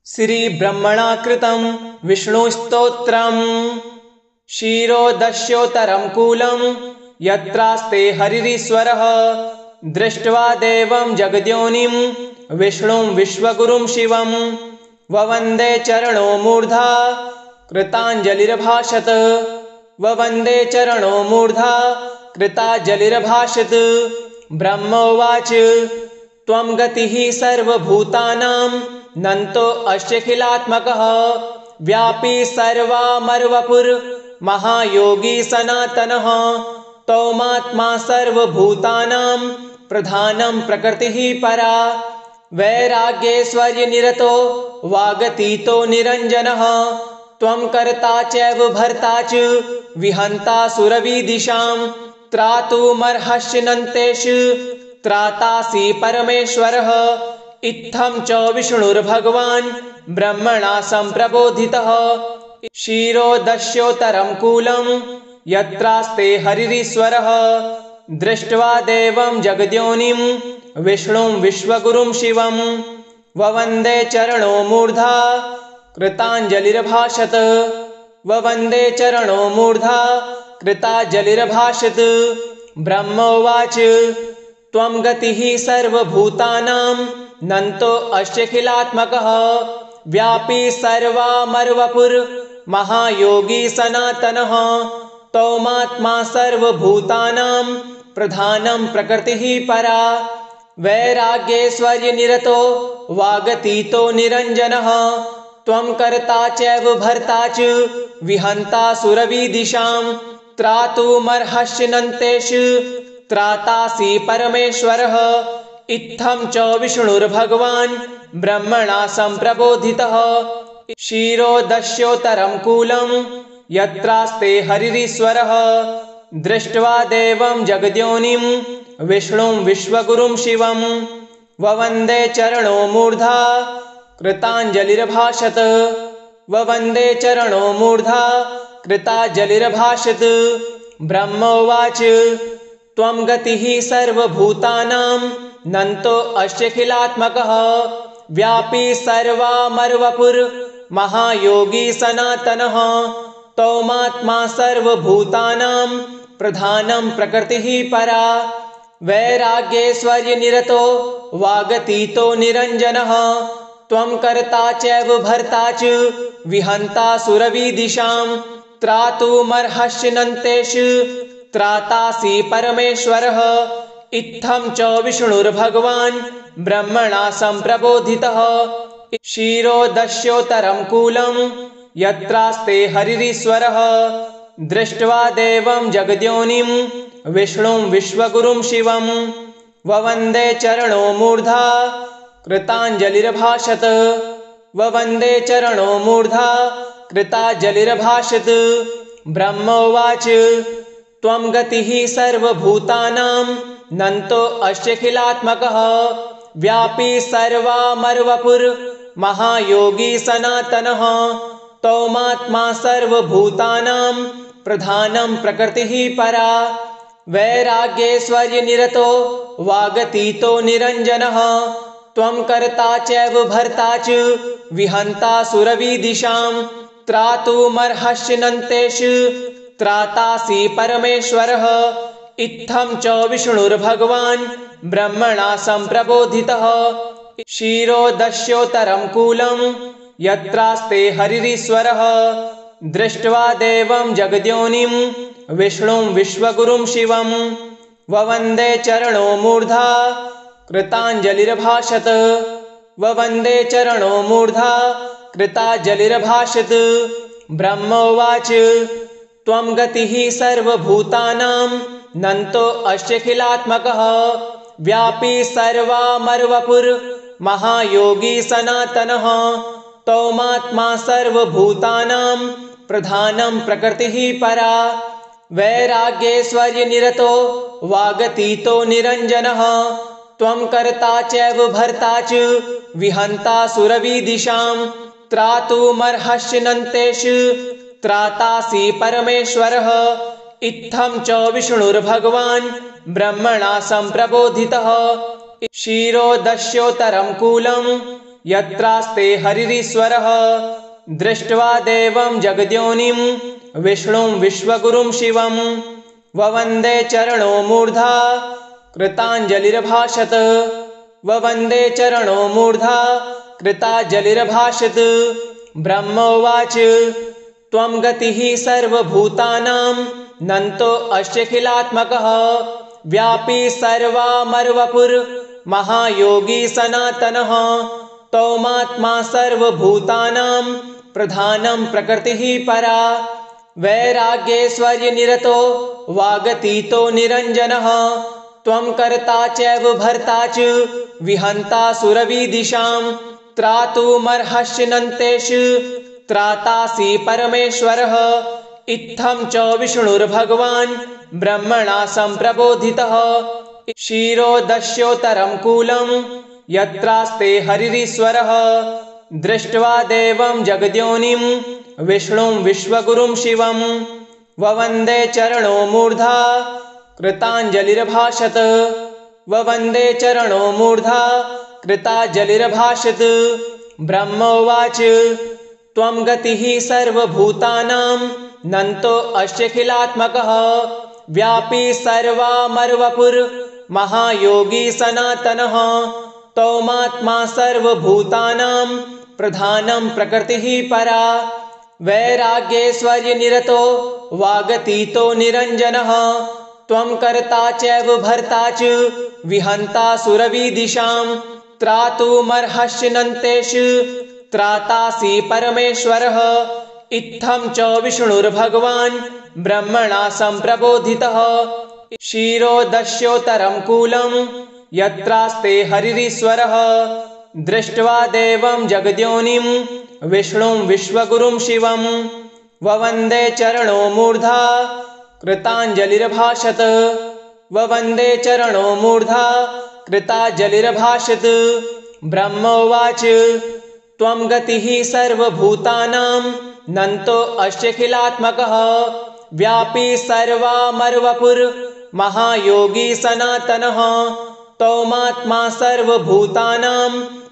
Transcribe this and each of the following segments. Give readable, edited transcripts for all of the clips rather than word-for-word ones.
श्रीब्रह्मणा कृतं विष्णुस्तोत्रम् क्षीरोदस्योत्तरं कूलं यत्रास्ते हरिरीश्वरः दृष्ट्वा देवं जगद्योनिं विष्णुं विश्वगुरुं शिवं ववन्दे चरणो मूर्धा कृताञ्जलिर्भाषत ववन्दे चरणो मूर्धा कृताञ्जलिर्भाषत। ब्रह्मोवाच त्वं गतिः सर्वभूतानां नन्तो अश्यखिलात्मकः व्यापी सर्वामरवपुर्महायोगी सनातनः तौमात्मा सर्वभूतानां प्रधानं प्रकृतिः परा वैराग्यैश्वर्यनिरतो वागतीतो निरञ्जनः त्वं कर्ता चैव भर्ता च विहन्ता सुरविदिशां त्रातुमर्हष्यन्तेषु त्रातासि परमेश्वरः इत्थं च विष्णुर्भगवान् ब्रह्मणा सम्प्रबोधितः क्षीरोदस्योत्तरं कूलं यत्रास्ते हरिरीश्वरः दृष्ट्वा देवं जगद्योनिं विष्णुं विश्वगुरुं शिवं ववन्दे चरणो मूर्धा कृताञ्जलिर्भाषत ववन्दे चरणो मूर्धा कृताञ्जलिर्भाषत। ब्रह्मोवाच त्वं गतिः सर्वभूतानां नन्तो अश्यखिलात्मकः व्यापी सर्वामरवपुर्महायोगी सनातनः तौमात्मा सर्वभूतानां प्रधानं प्रकृतिः परा वैराग्यैश्वर्यनिरतो वागतीतो निरञ्जनः त्वं कर्ता चैव भर्ता च विहन्ता सुरविदिशां त्रातुमर्हष्यन्तेषु त्रातासि परमेश्वरः इत्थं च विष्णुर्भगवान् ब्रह्मणा सम्प्रबोधितः क्षीरोदस्योत्तरं कूलं यत्रास्ते हरिरीश्वरः दृष्ट्वा देवं जगद्योनिं विष्णुं विश्वगुरुं शिवं ववन्दे चरणो मूर्धा कृताञ्जलिर्भाषत ववन्दे चरणो मूर्धा कृताञ्जलिर्भाषत। ब्रह्मोवाच त्वं गतिः सर्वभूतानां नन्तो अश्यखिलात्मकः व्यापी सर्वामरवपुर्महायोगी सनातनः तौमात्मा सर्वभूतानां प्रधानं प्रकृतिः परा वैराग्यैश्वर्यनिरतो वागतीतो निरञ्जनः त्वं कर्ता चैव भर्ता च विहन्ता सुरविदिशां त्रातुमर्हष्यन्तेषु त्रातासि परमेश्वरः इत्थं च विष्णुर्भगवान् ब्रह्मणा सम्प्रबोधितः क्षीरोदस्योत्तरं कूलं यत्रास्ते हरिरीश्वरः दृष्ट्वा देवं जगद्योनिं विष्णुं विश्वगुरुं शिवं ववन्दे चरणो मूर्धा कृताञ्जलिर्भाषत ववन्दे चरणो मूर्धा कृताञ्जलिर्भाषत। ब्रह्मोवाच त्वं गतिः सर्वभूतानां नन्तो अश्यखिलात्मकः व्यापी सर्वामरवपुर्महायोगी सनातनः तौमात्मा सर्वभूतानां प्रधानं प्रकृतिः परा वैराग्यैश्वर्यनिरतो वागतीतो निरञ्जनः त्वं कर्ता चैव भर्ता च विहन्ता सुरविदिशां त्रातुमर्हष्यन्तेषु त्रातासि परमेश्वरः इत्थं च विष्णुर्भगवान् ब्रह्मणा सम्प्रबोधितः क्षीरोदस्योत्तरं कूलं यत्रास्ते हरिरीश्वरः दृष्ट्वा देवं जगद्योनिं विष्णुं विश्वगुरुं शिवं ववन्दे चरणो मूर्धा कृताञ्जलिर्भाषत ववन्दे चरणो मूर्धा कृताञ्जलिर्भाषत। ब्रह्मोवाच त्वं गतिः सर्वभूतानां नन्तो अश्यखिलात्मकः व्यापी सर्वामरवपुर्महायोगी सनातनः तौमात्मा सर्वभूतानां प्रधानं प्रकृतिः परा वैराग्यैश्वर्यनिरतो वागतीतो निरञ्जनः त्वं कर्ता चैव भर्ता च विहन्ता सुरविदिशां त्रातुमर्हष्यन्तेषु त्रातासि परमेश्वरः इत्थं च विष्णुर्भगवान् ब्रह्मणा सम्प्रबोधितः क्षीरोदस्योत्तरं कूलं यत्रास्ते हरिरीश्वरः दृष्ट्वा देवं जगद्योनिं विष्णुं विश्वगुरुं शिवं ववन्दे चरणो मूर्धा कृताञ्जलिर्भाषत ववन्दे चरणो मूर्धा कृताञ्जलिर्भाषत। ब्रह्मोवाच त्वं गतिः सर्वभूतानां नन्तो अश्यखिलात्मकः व्यापी सर्वामर्वपुर्महायोगी सनातनः तौमात्मा सर्वभूतानां प्रधानं प्रकृतिः परा वैराग्यैश्वर्यनिरतो वागतीतो निरञ्जनः त्वं कर्ता चैव भर्ता च विहन्ता सुरविदिशां त्रातुमर्हष्यन्तेषु त्रातासि परमेश्वरः इत्थं च विष्णुर्भगवान् ब्रह्मणा सम्प्रबोधितः क्षीरोदस्योत्तरं कूलं यत्रास्ते हरिरीश्वरः दृष्ट्वा देवं जगद्योनिं विष्णुं विश्वगुरुं शिवं ववन्दे चरणो मूर्धा कृताञ्जलिर्भाषत ववन्दे चरणो मूर्धा कृताञ्जलिर्भाषत। ब्रह्मोवाच त्वं गतिः सर्वभूतानां नन्तो अश्यखिलात्मकः व्यापी सर्वामर्वपुर्महायोगी सनातनः तौमात्मा सर्वभूतानां प्रधानं प्रकृतिः परा वैराग्यैश्वर्यनिरतो वागतीतो निरञ्जनः त्वं कर्ता चैव भर्ता च विहन्ता सुरविदिशां त्रातुमर्हष्यन्तेषु त्रातासि परमेश्वरः इत्थं च विष्णुर्भगवान् ब्रह्मणा सम्प्रबोधितः क्षीरोदस्योत्तरं कूलं यत्रास्ते हरिरीश्वरः दृष्ट्वा देवं जगद्योनिं विष्णुं विश्वगुरुं शिवं ववन्दे चरणो मूर्धा कृताञ्जलिर्भाषत ववन्दे चरणो मूर्धा कृताञ्जलिर्भाषत। ब्रह्मोवाच त्वं गतिः सर्वभूतानां नन्तो अश्यखिलात्मकः व्यापी सर्वामर्वपुर्महायोगी सनातनः तौमात्मा सर्वभूतानां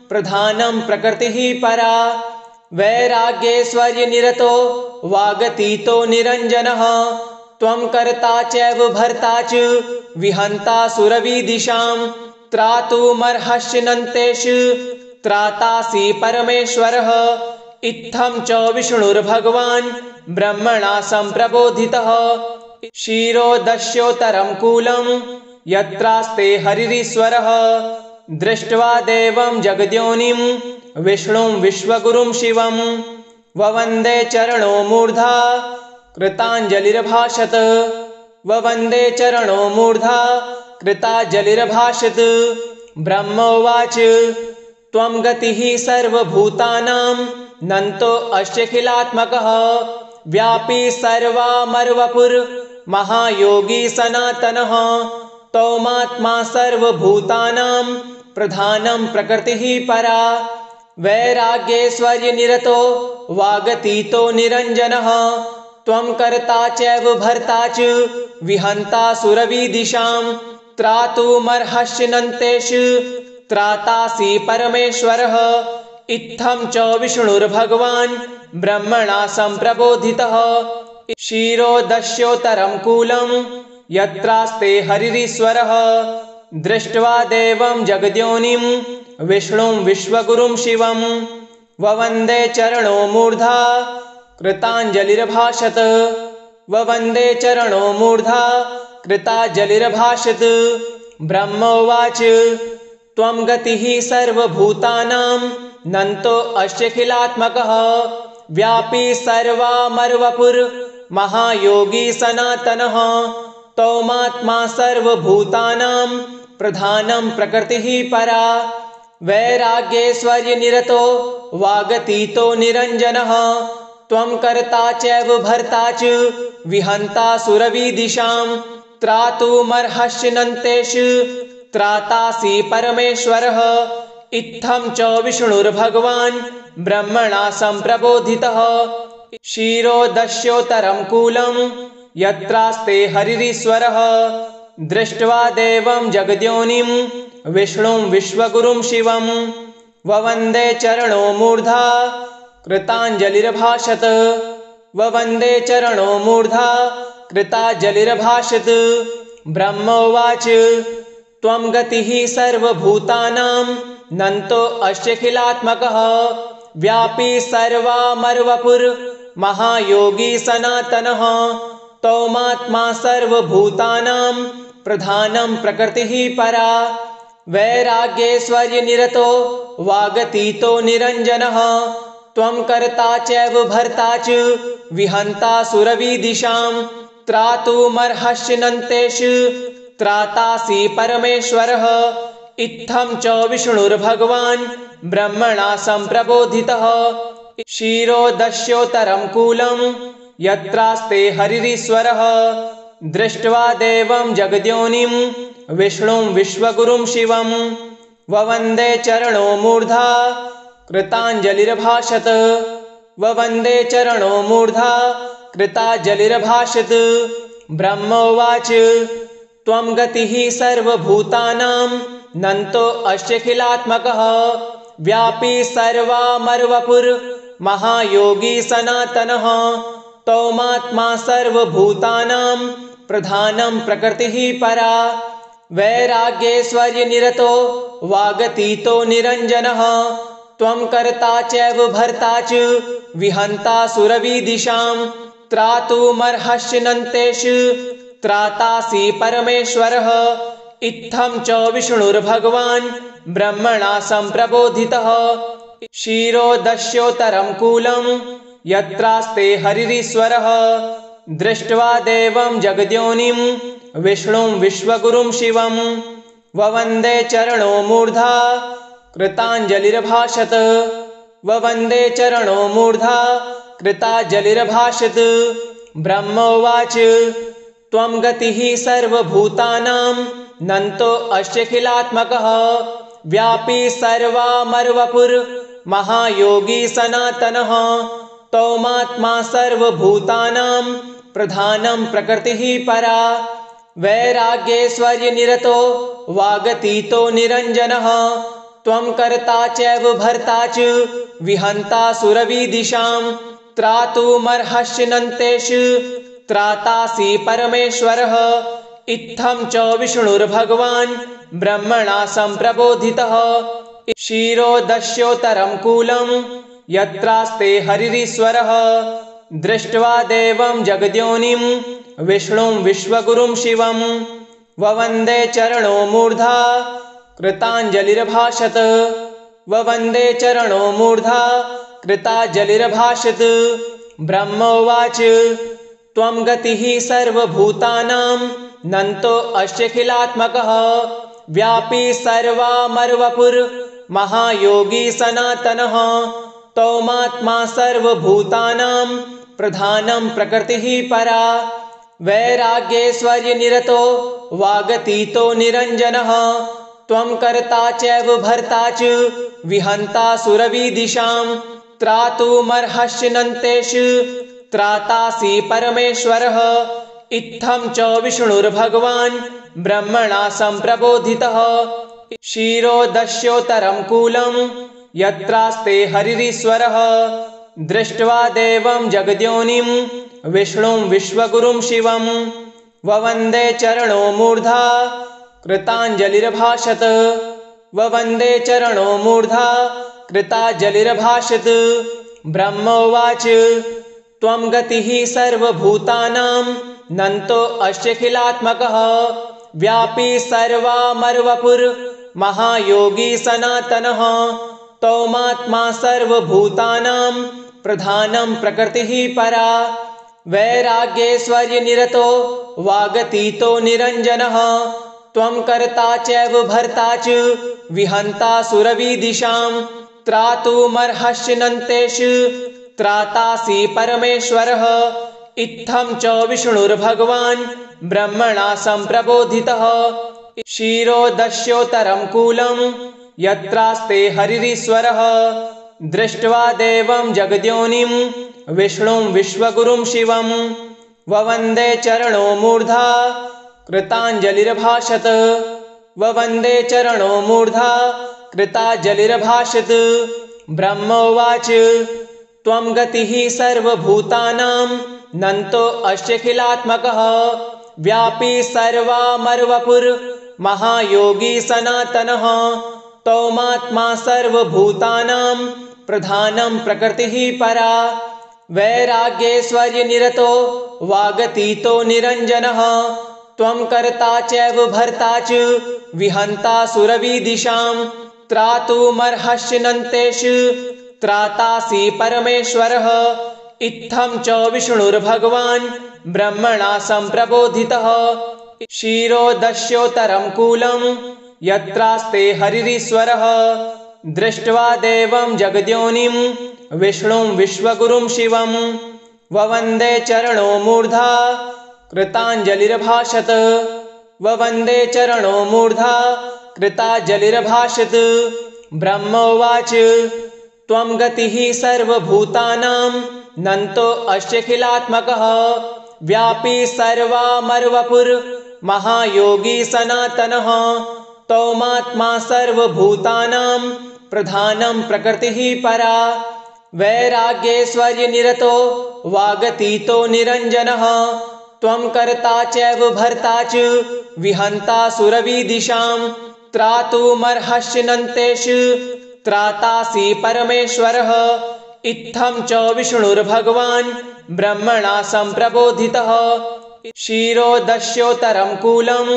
प्रधानं प्रकृतिः परा वैराग्यैश्वर्यनिरतो वागतीतो निरञ्जनः त्वं कर्ता चैव भर्ता च विहन्ता सुरविदिशां त्रातुमर्हष्यन्तेषु त्रातासि परमेश्वरः इत्थं च विष्णुर्भगवान् ब्रह्मणा सम्प्रबोधितः क्षीरोदस्योत्तरं कूलं यत्रास्ते हरिरीश्वरः दृष्ट्वा देवं जगद्योनिं विष्णुं विश्वगुरुं शिवं ववन्दे चरणो मूर्धा कृताञ्जलिर्भाषत ववन्दे चरणो मूर्धा कृताञ्जलिर्भाषत। ब्रह्मोवाच त्वं गतिः सर्वभूतानां नन्तो अश्यखिलात्मकः व्यापी सर्वामर्वपुर्महायोगी सनातनः तौमात्मा सर्वभूतानां प्रधानं प्रकृतिः परा वैराग्यैश्वर्यनिरतो वागतीतो निरञ्जनः त्वं कर्ता चैव भर्ता च विहन्ता सुरविदिशां त्रातुमर्हष्यन्तेषु त्रातासि परमेश्वरः इत्थं च विष्णुर्भगवान् ब्रह्मणा सम्प्रबोधितः क्षीरोदस्योत्तरं कूलं यत्रास्ते हरिरीश्वरः दृष्ट्वा देवं जगद्योनिं विष्णुं विश्वगुरुं शिवं ववन्दे चरणो मूर्धा कृताञ्जलिर्भाषत ववन्दे चरणो मूर्धा कृताञ्जलिर्भाषत। ब्रह्मोवाच त्वं गतिः सर्वभूतानां नन्तो अश्यखिलात्मकः व्यापी सर्वामर्वपुर्महायोगी सनातनः तौमात्मा सर्वभूतानां प्रधानं प्रकृतिः परा वैराग्यैश्वर्यनिरतो वागतीतो निरञ्जनः त्वं कर्ता चैव भर्ता च विहन्ता सुरविदिशां त्रातुमर्हष्यन्तेषु त्रातासि परमेश्वरः इत्थं च विष्णुर्भगवान् ब्रह्मणा सम्प्रबोधितः क्षीरोदस्योत्तरं कूलं यत्रास्ते हरिरीश्वरः दृष्ट्वा देवं जगद्योनिं विष्णुं विश्वगुरुं शिवं ववन्दे चरणो मूर्धा कृताञ्जलिर्भाषत ववन्दे चरणो मूर्धा कृताञ्जलिर्भाषत ब्रह्मोवाच त्वं गतिः सर्वभूतानां नन्तो अस्यखिलात्मकः व्यापी सर्वामरवपुर्महायोगी सनातनः तौमात्मा सर्वभूतानां प्रधानं प्रकृतिः परा वैराग्यैश्वर्यनिरतो वागतीतो निरञ्जनः त्वं कर्ता चैव भर्ता च विहन्ता सुरविदिशां त्रातुमर्हष्यन्तेषु त्रातासि परमेश्वरः इत्थं च विष्णुर्भगवान् ब्रह्मणा सम्प्रबोधितः क्षीरोदस्योत्तरं कूलं यत्रास्ते हरिरीश्वरः दृष्ट्वा देवं जगद्योनिं विष्णुं विश्वगुरुं शिवं ववन्दे चरणो मूर्धा कृताञ्जलिर्भाषत ववन्दे चरणो मूर्धा कृताञ्जलिर्भाषत ब्रह्मोवाच त्वं गतिः सर्वभूतानां नन्तो अस्यखिलात्मकः व्यापी सर्वामरवपुर्महायोगी सनातनः तौमात्मा सर्वभूतानां प्रधानं प्रकृतिः परा वैराग्यैश्वर्यनिरतो वागतीतो निरञ्जनः त्वं कर्ता चैव भर्ता च विहन्ता सुरविदिशां त्रातुमर्हष्यन्तेषु त्रातासि परमेश्वरः इत्थं च विष्णुर्भगवान् ब्रह्मणा सम्प्रबोधितः क्षीरोदस्योत्तरं कूलं यत्रास्ते हरिरीश्वरः दृष्ट्वा देवं जगद्योनिं विष्णुं विश्वगुरुं शिवं ववन्दे चरणो मूर्धा कृताञ्जलिर्भाषत ववन्दे चरणो मूर्धा कृताञ्जलिर्भाषत ब्रह्मोवाच त्वं गतिः सर्वभूतानां नन्तो अस्यखिलात्मकः व्यापी सर्वामरवपुर्महायोगी सनातनः तौमात्मा सर्वभूतानां प्रधानं प्रकृतिः परा वैराग्यैश्वर्यनिरतो वागतीतो निरञ्जनः त्वं कर्ता चैव भर्ता च विहन्ता सुरविदिशां त्रातुमर्हष्यन्तेषु त्रातासि परमेश्वरः इत्थं च विष्णुर्भगवान् ब्रह्मणा सम्प्रबोधितः क्षीरोदस्योत्तरं कूलं यत्रास्ते हरिरीश्वरः दृष्ट्वा देवं जगद्योनिं विष्णुं विश्वगुरुं शिवं ववन्दे चरणो मूर्धा कृताञ्जलिर्भाषत ववन्दे चरणो मूर्धा कृताञ्जलिर्भाषत ब्रह्मोवाच त्वं गतिः सर्वभूतानां नन्तो अस्यखिलात्मकः व्यापी सर्वामरवपुर्महायोगी सनातनः तौमात्मा सर्वभूतानां प्रधानं प्रकृतिः परा वैराग्यैश्वर्यनिरतो वागतीतो निरञ्जनः त्वं कर्ता चैव भर्ता च विहन्ता सुरविदिशां त्रातुमर्हष्यन्तेषु त्रातासि परमेश्वरः इत्थं च विष्णुर्भगवान् ब्रह्मणा सम्प्रबोधितः क्षीरोदस्योत्तरं कूलं यत्रास्ते हरिरीश्वरः दृष्ट्वा देवं जगद्योनिं विष्णुं विश्वगुरुं शिवं ववन्दे चरणो मूर्धा कृताञ्जलिर्भाषत ववन्दे चरणो मूर्धा कृताञ्जलिर्भाषत ब्रह्मोवाच त्वं गतिः सर्वभूतानां नन्तो अस्यखिलात्मकः व्यापी सर्वामरवपुर्महायोगी सनातनः तौमात्मा सर्वभूतानां प्रधानं प्रकृतिः परा वैराग्यैश्वर्यनिरतो वागतीतो निरञ्जनः त्वं कर्ता चैव भर्ता च विहन्ता सुरविदिशां त्रातुमर्हष्यन्तेषु त्रातासि परमेश्वरः इत्थं च विष्णुर्भगवान् ब्रह्मणा सम्प्रबोधितः क्षीरोदस्योत्तरं कूलं यत्रास्ते हरिरीश्वरः दृष्ट्वा देवं जगद्योनिं विष्णुं विश्वगुरुं शिवं ववन्दे चरणो मूर्धा कृताञ्जलिर्भाषत ववन्दे चरणो मूर्धा कृताञ्जलिर्भाषत। ब्रह्मोवाच त्वं गतिः सर्वभूतानां नन्तोऽस्यखिलात्मकः व्यापी सर्वामरवपुर्महायोगी सनातनः त्वमात्मा सर्वभूतानां प्रधानं प्रकृतिः परा वैराग्यैश्वर्यनिरतो वागतीतो निरञ्जनः त्वं कर्ता चैव भर्ता च विहन्ता सुरविदिशां त्रातुमर्हष्यन्तेषु त्रातासि परमेश्वरः इत्थं च विष्णुर्भगवान् ब्रह्मणा सम्प्रबोधितः क्षीरोदस्योत्तरं कूलं यत्रास्ते हरिरीश्वरः दृष्ट्वा देवं जगद्योनिं विष्णुं विश्वगुरुं शिवं ववन्दे चरणो मूर्धा कृताञ्जलिर्भाषत। ववन्दे चरणो मूर्धा कृताञ्जलिर्भाषत। ब्रह्मोवाच त्वं गतिः सर्वभूतानां नन्तोऽस्यखिलात्मकः व्यापी सर्वामरवपुर्महायोगी सनातनः त्वमात्मा सर्वभूतानां प्रधानं प्रकृतिः परा वैराग्यैश्वर्यनिरतो वागतीतो निरञ्जनः त्वं कर्ता चैव भर्ता च विहन्ता सुरविदिशां त्रातुमर्हष्यन्तेषु त्रातासि परमेश्वरः इत्थं च विष्णुर्भगवान् ब्रह्मणा सम्प्रबोधितः क्षीरोदस्योत्तरं कूलं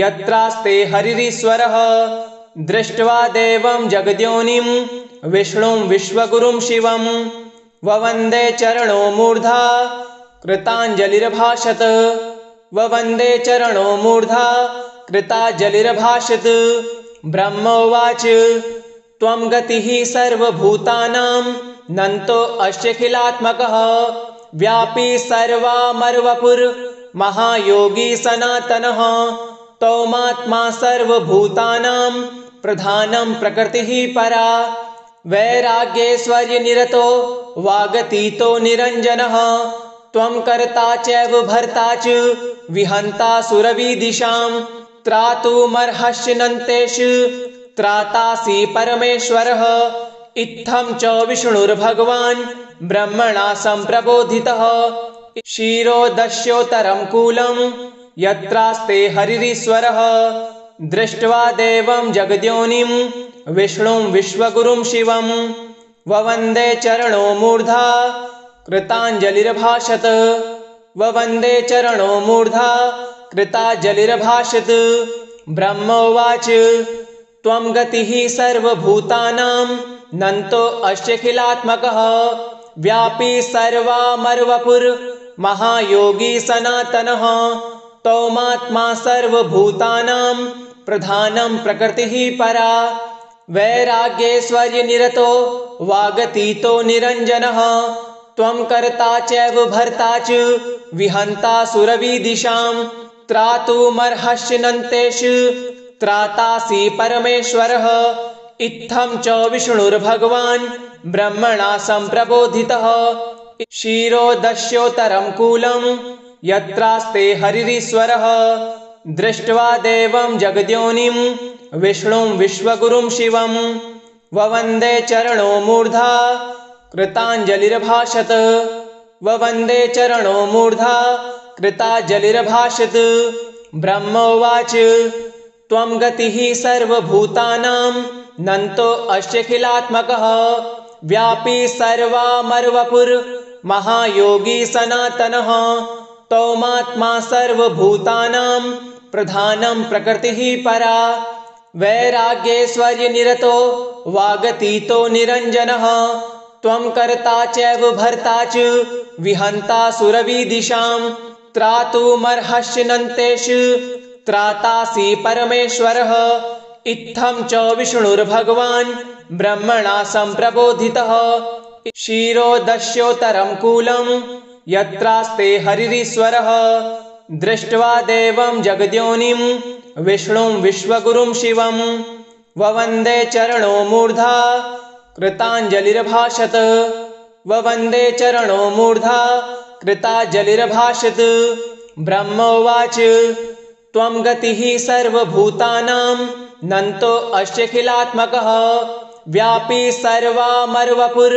यत्रास्ते हरिरीश्वरः दृष्ट्वा देवं जगद्योनिं विष्णुं विश्वगुरुं शिवं ववन्दे चरणो मूर्धा कृताञ्जलिर्भाषत। ववन्दे चरणो मूर्धा कृताञ्जलिर्भाषत। ब्रह्मोवाच त्वं गतिः सर्वभूतानां नन्तोऽस्यखिलात्मकः व्यापी सर्वामरवपुर्महायोगी सनातनः त्वमात्मा सर्वभूतानां प्रधानं प्रकृतिः परा वैराग्यैश्वर्यनिरतो वागतीतो निरञ्जनः त्वं कर्ता चैव भर्ता च विहन्ता सुरविदिशां त्रातुमर्हष्यन्तेषु त्रातासि परमेश्वरः इत्थं च विष्णुर्भगवान् ब्रह्मणा सम्प्रबोधितः क्षीरोदस्योत्तरं कूलं यत्रास्ते हरिरीश्वरः दृष्ट्वा देवं जगद्योनिं विष्णुं विश्वगुरुं शिवं ववन्दे चरणो मूर्धा कृताञ्जलिर्भाषत। ववन्दे चरणो मूर्धा कृताञ्जलिर्भाषत। ब्रह्मोवाच त्वं गतिः सर्वभूतानां नन्तोऽस्यखिलात्मकः व्यापी सर्वामरवपुर्महायोगी सनातनः त्वमात्मा सर्वभूतानां प्रधानं प्रकृतिः परा वैराग्यैश्वर्यनिरतो वागतीतो निरञ्जनः त्वं कर्ता चैव भर्ता च विहन्ता सुरविदिशां त्रातुमर्हष्यन्तेषु त्रातासि परमेश्वरः इत्थं च विष्णुर्भगवान् ब्रह्मणा सम्प्रबोधितः क्षीरोदस्योत्तरं कूलं यत्रास्ते हरिरीश्वरः दृष्ट्वा देवं जगद्योनिं विष्णुं विश्वगुरुं शिवं ववन्दे चरणो मूर्धा कृताञ्जलिर्भाषत। ववन्दे चरणो मूर्धा कृताञ्जलिर्भाषत। ब्रह्मोवाच त्वं गतिः सर्वभूतानां नन्तोऽस्यखिलात्मकः व्यापी सर्वामरवपुर्महायोगी सनातनः त्वमात्मा सर्वभूतानां प्रधानं प्रकृतिः परा वैराग्यैश्वर्यनिरतो वागतीतो निरञ्जनः त्वं कर्ता चैव भर्ता च विहन्ता सुरविदिशां त्रातुमर्हष्यन्तेषु त्रातासि परमेश्वरः इत्थं च विष्णुर्भगवान् ब्रह्मणा सम्प्रबोधितः क्षीरोदस्योत्तरं कूलं यत्रास्ते हरिरीश्वरः दृष्ट्वा देवं जगद्योनिं विष्णुं विश्वगुरुं शिवं ववन्दे चरणो मूर्धा कृताञ्जलिर्भाषत। ववन्दे चरणो मूर्धा कृताञ्जलिर्भाषत। ब्रह्मोवाच त्वं गतिः सर्वभूतानां नन्तो अश्यखिलात्मकः व्यापी सर्वामर्वपुर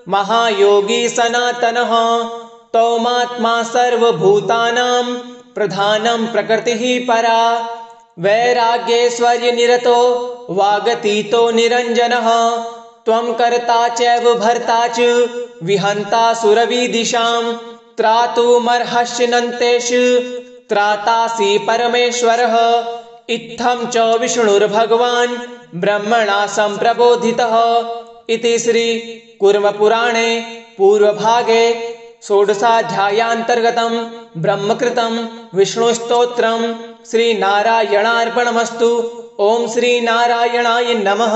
महायोगी सनातनः तौमात्मा सर्वभूतानां प्रधानं प्रकृतिः परा वैराग्यैश्वर्य निरतो वागतीतो निरञ्जनः त्वं कर्ता चैव भर्ता च विहन्ता सुरविदिशां त्रातुमर्हस्य नन्तेषु त्रातासि परमेश्वरः इत्थं च विष्णुर्भगवान् ब्रह्मणा सम्प्रबोधितः इति श्री कूर्मपुराणे पूर्वभागे षोडशाध्यायान्तर्गतं ब्रह्मकृतं विष्णुस्तोत्रं श्रीनारायणार्पणमस्तु। ओं श्रीनारायणाय नमः।